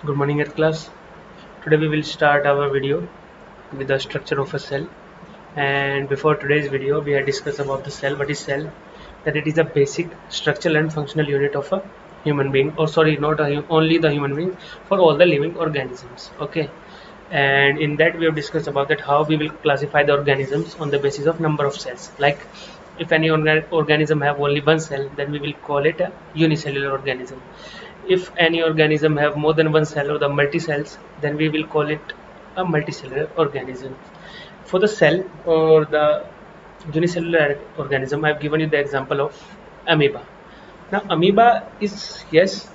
Good morning at class. Today we will start our video with the structure of a cell. And before today's video, we had discussed about the cell. What is cell? That it is a basic structural and functional unit of a human being, or sorry, not only the human being, for all the living organisms. Okay. And in that we have discussed about that how we will classify the organisms on the basis of number of cells. Like if any organism have only one cell, then we will call it a unicellular organism. If any organism have more than one cell or the multi-cells, then we will call it a multicellular organism. For the cell or the unicellular organism, I have given you the example of amoeba. Now amoeba is, yes,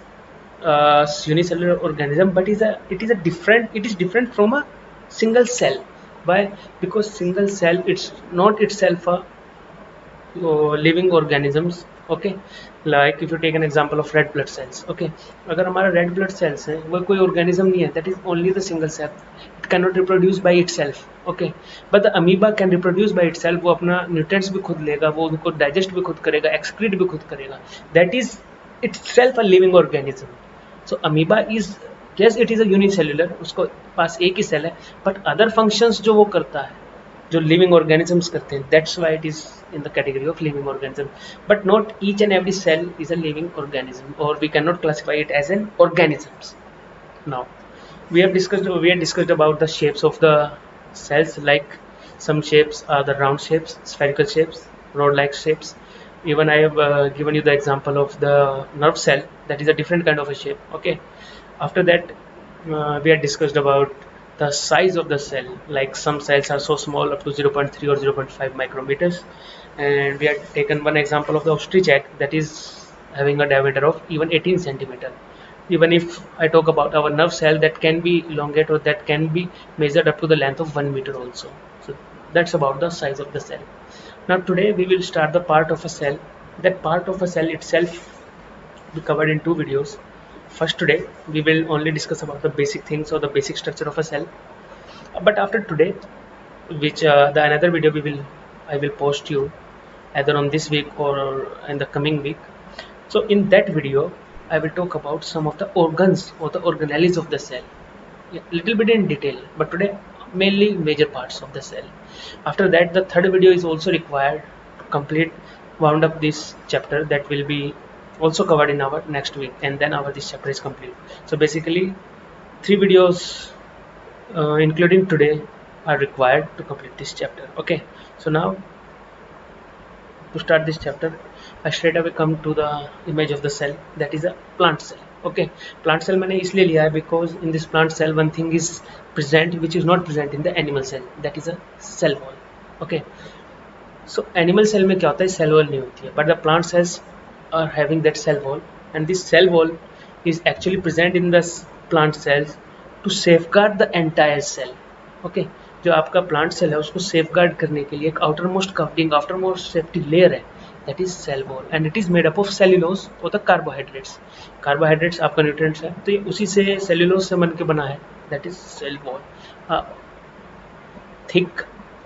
unicellular organism, but it is different from a single cell. Why? Because single cell, it's not itself a living organisms. Okay, like if you take an example of red blood cells. Okay, अगर हमारा red blood cells है वो कोई organism नहीं है, that is only the single cell, it cannot reproduce by itself. Okay, but the amoeba can reproduce by itself. वो अपना nutrients भी खुद लेगा, वो उनको digest भी खुद करेगा, excrete भी खुद करेगा. That is itself a living organism. So amoeba is, yes, it is a unicellular, उसको पास एक ही सेल है, but other functions जो वो करता है, जो लिविंग ऑर्गेनिजम्स करते हैं, that's why it is in the category of living organism. But not each and every cell is a living organism, और we can not classify it as an organisms. Now we had discussed about the shapes of the cells. Like some shapes are the round shapes, spherical shapes, rod like shapes. Even I have given you the example of the nerve cell, that is a different kind of a shape. Okay, after that we had discussed about the size of the cell. Like some cells are so small, up to 0.3 or 0.5 micrometers, and we had taken one example of the ostrich egg that is having a diameter of even 18 centimeter. Even if I talk about our nerve cell, that can be elongate, or that can be measured up to the length of 1 meter also. So that's about the size of the cell. Now today we will start the part of a cell. That part of a cell itself we covered in two videos. First, today we will only discuss about the basic things or the basic structure of a cell. But after today, which the another video I will post you either on this week or in the coming week. So in that video I will talk about some of the organs or the organelles of the cell, a little bit in detail, but today mainly major parts of the cell. After that, the third video is also required to complete wound up this chapter, that will be also covered in our next week, and then our this chapter is complete. So basically 3 videos including today are required to complete this chapter. Okay, so now to start this chapter, I straight away come to the image of the cell, that is a plant cell. Okay, plant cell मैंने इसलिए लिया है because in this plant cell one thing is present which is not present in the animal cell, that is a cell wall. Okay, so animal cell में क्या होता है, cell wall नहीं होती है, but the plant cells are having that cell wall, and this cell wall is actually present in the plant cells to safeguard the entire cell. Okay, जो आपका plant cell है उसको सेफगार्ड करने के लिए एक outer most covering, after most safety layer है, that is cell wall, and it is made up of cellulose और द कार्बोहाइड्रेट्स. कार्बोहाइड्रेट्स आपका न्यूट्रिएंट्स है, तो ये उसी से सेल्यूलोज से बन के बना है, that is cell wall, thick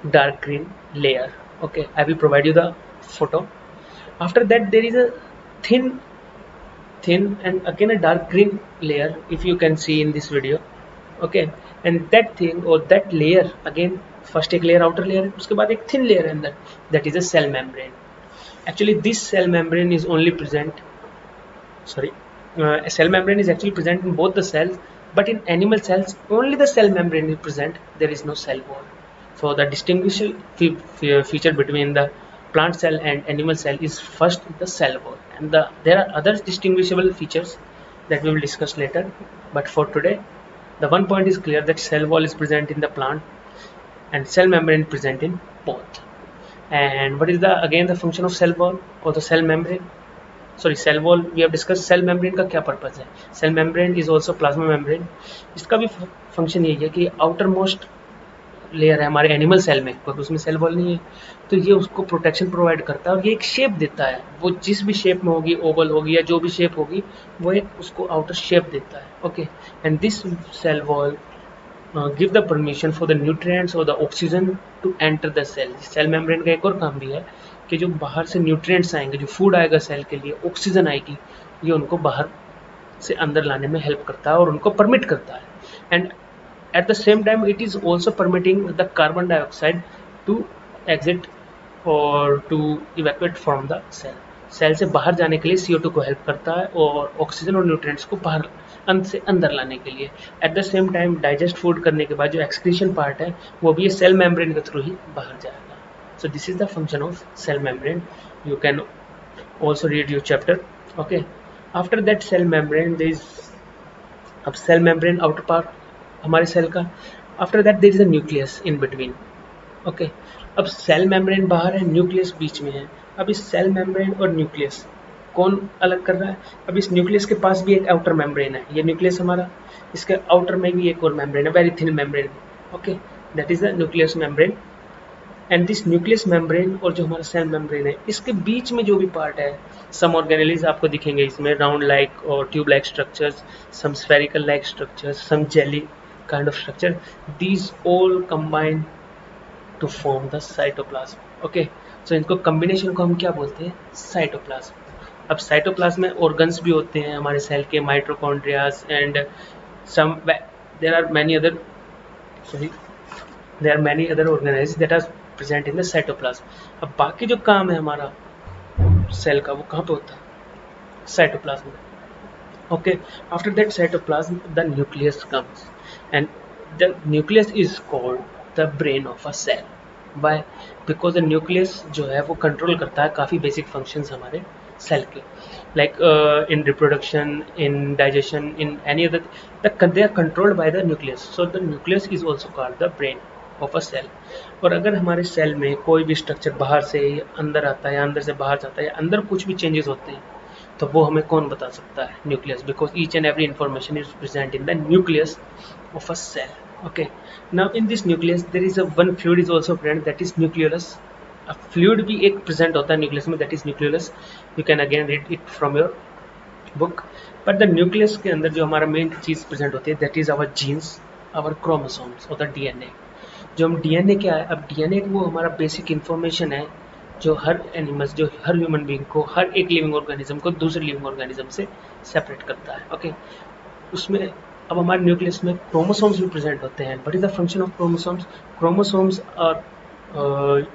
dark green layer. Okay, I will provide you the photo. After that there is a thin and again a dark green layer, if you can see in this video. Okay, and that thing or that layer again, first एक layer outer layer है, उसके बाद एक thin layer है अंदर, that is a cell membrane. Actually this cell membrane is only present, a cell membrane is actually present in both the cells, but in animal cells only the cell membrane is present, there is no cell wall. So the distinguishing feature between the plant cell and animal cell is first the cell wall, and there are other distinguishable features that we will discuss later. But for today, the one point is clear, that cell wall is present in the plant and cell membrane present in both. And what is the again the function of cell wall or the cell membrane? Sorry, cell wall we have discussed. Cell membrane का क्या purpose है? Cell membrane is also plasma membrane. इसका भी function यही है कि outer most layer है हमारे एनिमल सेल में, क्योंकि उसमें सेल वॉल नहीं है, तो ये उसको प्रोटेक्शन प्रोवाइड करता है और ये एक शेप देता है, वो जिस भी शेप में होगी, ओवल होगी या जो भी शेप होगी, वो एक उसको आउटर शेप देता है. Okay, and this cell wall give the permission for the nutrients और the oxygen to enter the cell. Cell membrane का एक और काम भी है कि जो बाहर से न्यूट्रिएंट्स आएंगे, जो फूड आएगा सेल के लिए, ऑक्सीजन आएगी, ये उनको बाहर से अंदर लाने में हेल्प करता है और उनको परमिट करता है, and at the same time it is also permitting the carbon dioxide to exit or to evacuate from the cell. Cell से बाहर जाने के लिए CO2 को हेल्प करता है और ऑक्सीजन और न्यूट्रिएंट्स को बाहर से अंदर लाने के लिए। At the same time digest food करने के बाद जो एक्सक्रीशन पार्ट है वो भी सेल मेम्ब्रेन के थ्रू ही बाहर जाएगा। So this is the function of cell membrane. You can also read your chapter. Okay, after that cell membrane there is, अब सेल मेम्ब्रेन आउटर पार्ट हमारे सेल का, after that there is a nucleus in between. Okay, अब cell membrane बाहर है, nucleus बीच में है। अब इस सेल मेम्ब्रेन और न्यूक्लियस कौन अलग कर रहा है? अब इस न्यूक्लियस के पास भी एक आउटर मेम्ब्रेन है, ये न्यूक्लियस हमारा, इसके आउटर में भी एक और मेम्ब्रेन है, very thin membrane. Okay, that is the nucleus membrane. And this nucleus membrane और जो हमारा सेल मेम्ब्रेन है, इसके बीच में जो भी पार्ट है, सम ऑर्गेनेलिज आपको दिखेंगे इसमें, राउंड लाइक और tube like structures, some spherical like structures, some jelly kind of structure, these all combine to form the cytoplasm. Okay, so इनको कॉम्बिनेशन को हम क्या बोलते हैं? साइटोप्लाज्म। अब साइटोप्लाज्म में ऑर्गन्स भी होते हैं हमारे सेल के, mitochondrias and some, there are many other, sorry, there are many other organisms that are present in the cytoplasm। अब बाकी जो काम है हमारा सेल का वो कहाँ पे होता है? साइटोप्लाज्म में। Okay, after that cytoplasm the nucleus comes and the nucleus is called the brain of a cell. Why? Because the nucleus जो है वो कंट्रोल करता है काफ़ी बेसिक फंक्शंस हमारे सेल के, like in reproduction, in digestion, in any other, they are controlled by the nucleus. So the nucleus is also called the brain of a cell। और अगर हमारे सेल में कोई भी स्ट्रक्चर बाहर से अंदर आता है या अंदर से बाहर जाता है या अंदर कुछ भी चेंजेस होते हैं तो वो हमें कौन बता सकता है? Nucleus, because each and every information is present in the nucleus of a cell. Okay, now in this nucleus there is a one fluid is also present, that is nucleolus. Fluid भी एक present होता है nucleus में, that is nucleolus. You can again read it from your book. But the nucleus के अंदर जो हमारा main चीज प्रेजेंट होती है that is our genes, our chromosomes और द डीएनए। जो हम डीएनए क्या है? अब डीएनए वो हमारा बेसिक इन्फॉर्मेशन है जो हर एनिमल्स, जो हर ह्यूमन बीइंग को, हर एक लिविंग ऑर्गेनिज्म को दूसरे लिविंग ऑर्गेनिज्म से सेपरेट करता है। ओके, उसमें अब हमारे न्यूक्लियस में क्रोमोसोम्स भी प्रेजेंट होते हैं। What is the function of chromosomes? Chromosomes are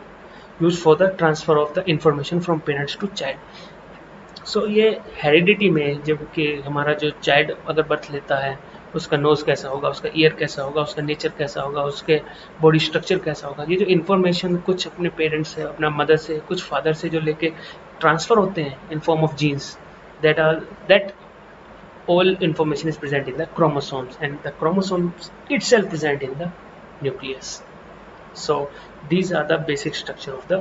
use for the transfer of the information from parents to child. So ये हेरिडिटी में, जबकि हमारा जो चाइल्ड अगर बर्थ लेता है उसका नोज कैसा होगा, उसका ईयर कैसा होगा, उसका नेचर कैसा होगा, उसके बॉडी स्ट्रक्चर कैसा होगा, ये जो इन्फॉर्मेशन कुछ अपने पेरेंट्स से, अपना मदर से, कुछ फादर से जो लेके ट्रांसफर होते हैं in form of genes, that all information is present in the chromosomes and the chromosomes itself present in the nucleus। So these are the basic structure of the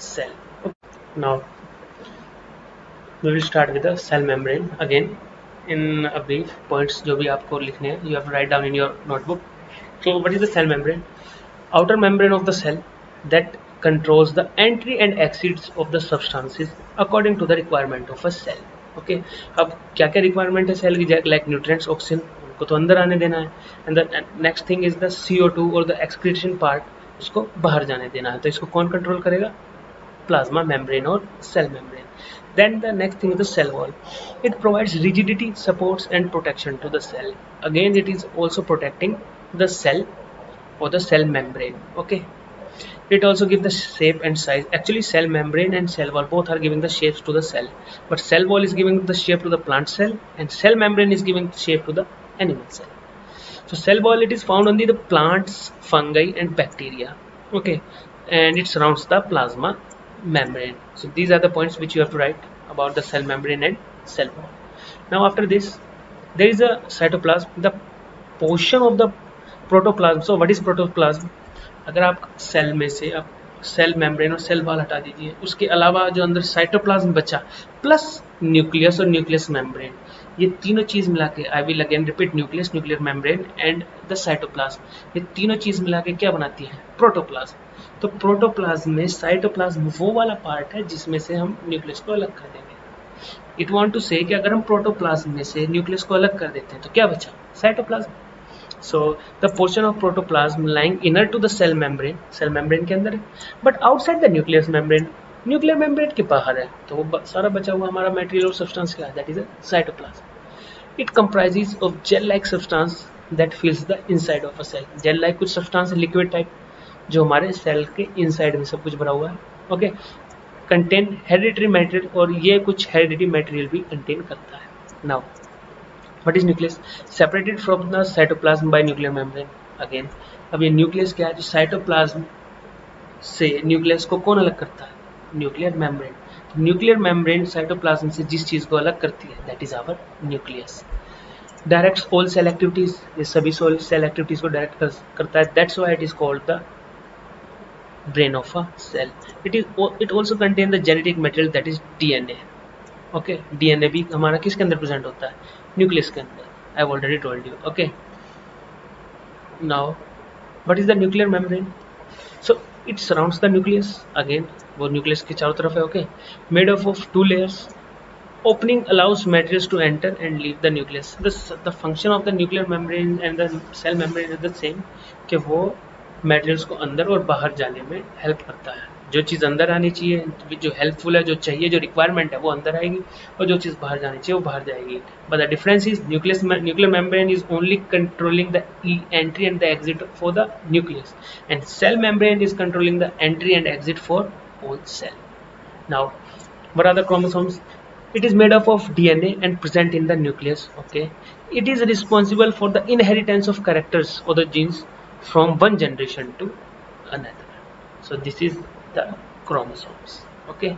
cell। Now we will start with the cell membrane again in a brief points जो भी आपको लिखने हैं, you have to write down in your notebook। So what is the cell membrane? Outer membrane of the cell that controls the entry and exits of the substances according to the requirement of a cell। Okay, अब क्या क्या requirement है cell की? Like nutrients, oxygen, उनको तो अंदर आने देना है, and the next thing is the CO2 और द एक्सक्रीशन पार्ट, उसको बाहर जाने देना है। तो इसको कौन कंट्रोल करेगा? plasma membrane or cell membrane। Then the next thing is the cell wall। It provides rigidity, supports and protection to the cell। Again it is also protecting the cell or the cell membrane। Okay, it also gives the shape and size। Actually cell membrane and cell wall both are giving the shapes to the cell, but cell wall is giving the shape to the plant cell and cell membrane is giving shape to the animal cell। So cell wall, it is found only the plants, fungi and bacteria, okay, and it surrounds the plasma membrane। So these are the points which you have to write about the cell membrane and cell wall। Now after this there is a cytoplasm, the portion of the protoplasm। So what is protoplasm? अगर आप cell में से आप cell membrane और cell wall हटा दीजिए, उसके अलावा जो अंदर साइटोप्लाज्म बचा प्लस न्यूक्लियस और न्यूक्लियस मेम्ब्रेन, ये तीनों चीज मिला के, I will again repeat, nucleus, nuclear membrane and the cytoplasm, ये तीनों चीज मिला के क्या बनाती है? प्रोटोप्लाज्म। तो प्रोटोप्लाज्म में साइटोप्लाज्म वो वाला पार्ट है जिसमें से हम न्यूक्लियस को अलग कर देंगे। इट वांट टू से कि अगर हम प्रोटोप्लाज्म में से न्यूक्लियस को अलग कर देते हैं तो क्या बचा? Cytoplasm. So the portion of protoplasm lying inner to the cell membrane के अंदर है, but outside the nucleus membrane, nuclear membrane के बाहर है, तो वो सारा बचा हुआ हमारा मटेरियल और सब्सटेंस क्या है? That is a cytoplasm. It comprises of gel-like substance that fills the inside of a cell. Gel-like कुछ substance है liquid type जो हमारे cell के inside में सब कुछ भरा हुआ है. Okay. Contain hereditary material और ये कुछ hereditary material भी contain करता है. Now, what is nucleus? Separated from the cytoplasm by nuclear membrane. Again, अब ये nucleus क्या है? जो cytoplasm से न्यूक्लियस को कौन अलग करता है? Nuclear membrane. Nuclear membrane cytoplasm से जिस चीज को अलग करती है that is our nucleus. Directs all cell activities, ये सभी सेल एक्टिविटीज को डायरेक्ट करता है. That's why it is called the brain of a cell. It also contain the genetic material that is DNA. Okay, DNA भी हमारा किसके अंदर present होता है? न्यूक्लियस के अंदर. I have already told you. Okay, now what is the nuclear membrane? So it surrounds the nucleus. Again, वो nucleus के चारों तरफ है. Okay, made up of two layers. Opening allows materials to enter and leave the nucleus. The function of the nuclear membrane and the cell membrane is the same, कि वो materials को अंदर और बाहर जाने में help करता है. जो चीज़ अंदर आनी चाहिए, जो हेल्पफुल है, जो चाहिए, जो रिक्वायरमेंट है, वो अंदर आएगी, और जो चीज़ बाहर जानी चाहिए वो बाहर जाएगी. But the difference is nuclear membrane is only controlling the entry and the exit for the nucleus, and cell membrane is controlling the entry and exit for whole cell. Now, what are the chromosomes? It is made up of DNA and present in the nucleus. Okay, it is responsible for the inheritance of characters or the genes from one generation to another. So this is the chromosomes. Okay,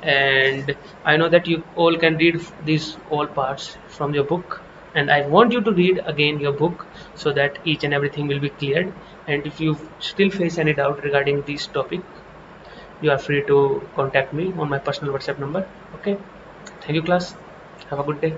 and I know that you all can read these all parts from your book, and I want you to read again your book so that each and everything will be cleared. And if you still face any doubt regarding this topic, you are free to contact me on my personal WhatsApp number. Okay, thank you class, have a good day.